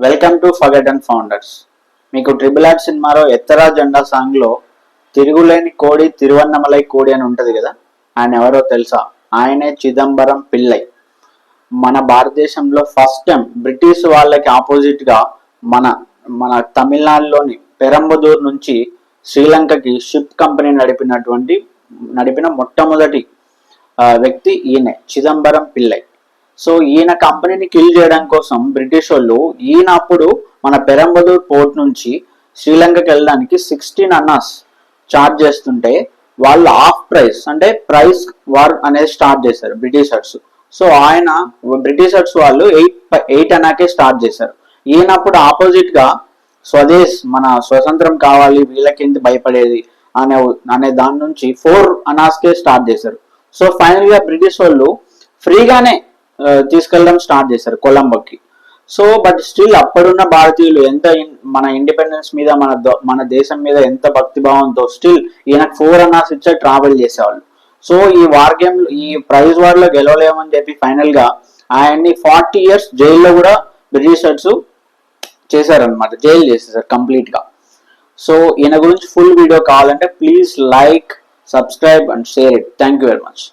Welcome to forgotten founders. మీకు triple R సినిమాలో ఎత్తరా జెండా సాంగ్లో తిరుగులేని కోడి తిరువన్నమలై కోడి అని ఉంటుంది కదా, ఆయన ఎవరో తెలుసా? ఆయనే చిదంబరం పిల్లై. మన భారతదేశంలో ఫస్ట్ టైం బ్రిటిష్ వాళ్ళకి ఆపోజిట్గా మన మన తమిళనాడులోని పెరంబదూర్ నుంచి శ్రీలంకకి షిప్ కంపెనీ నడిపిన మొట్టమొదటి వ్యక్తి ఈయనే, చిదంబరం పిల్లై. సో ఈయన కంపెనీని కిల్ చేయడం కోసం బ్రిటిష్ వాళ్ళు ఈయన అప్పుడు మన పెరంబదూర్ పోర్ట్ నుంచి శ్రీలంకకి వెళ్ళడానికి 16 అన్నాస్ చార్జ్ చేస్తుంటే వాళ్ళు హాఫ్ ప్రైస్ అంటే ప్రైస్ వార్ అనేది స్టార్ట్ చేశారు బ్రిటిషర్స్. సో ఆయన బ్రిటిషర్స్ వాళ్ళు 8 అన్నాకే స్టార్ట్ చేశారు. ఈయనప్పుడు ఆపోజిట్ గా స్వదేశ్ మన స్వతంత్రం కావాలి వీళ్ళకి భయపడేది అనే దాని నుంచి 4 అనాస్కే స్టార్ట్ చేశారు. సో ఫైనల్ గా బ్రిటిష్ వాళ్ళు ఫ్రీగానే తీసుకెళ్ళడం స్టార్ట్ చేశారు కొలంబోకి. సో బట్ స్టిల్ అప్పుడున్న భారతీయులు ఎంత మన ఇండిపెండెన్స్ మీద మన దేశం మీద ఎంత భక్తిభావంతో స్టిల్ ఈయనకు 4 అన్నాస్ ఇచ్చే ట్రావెల్ చేసేవాళ్ళు. సో ఈ వార్ గేమ్ ఈ ప్రైజ్ వార్ లో గెలవలేమని చెప్పి ఫైనల్ గా ఆయన్ని 40 years జైల్లో కూడా బ్రిటిషర్స్ చేశారనమాట, జైలు చేసేసారు కంప్లీట్ గా. సో ఈయన గురించి ఫుల్ వీడియో కావాలంటే please like, subscribe and share it. Thank you very much.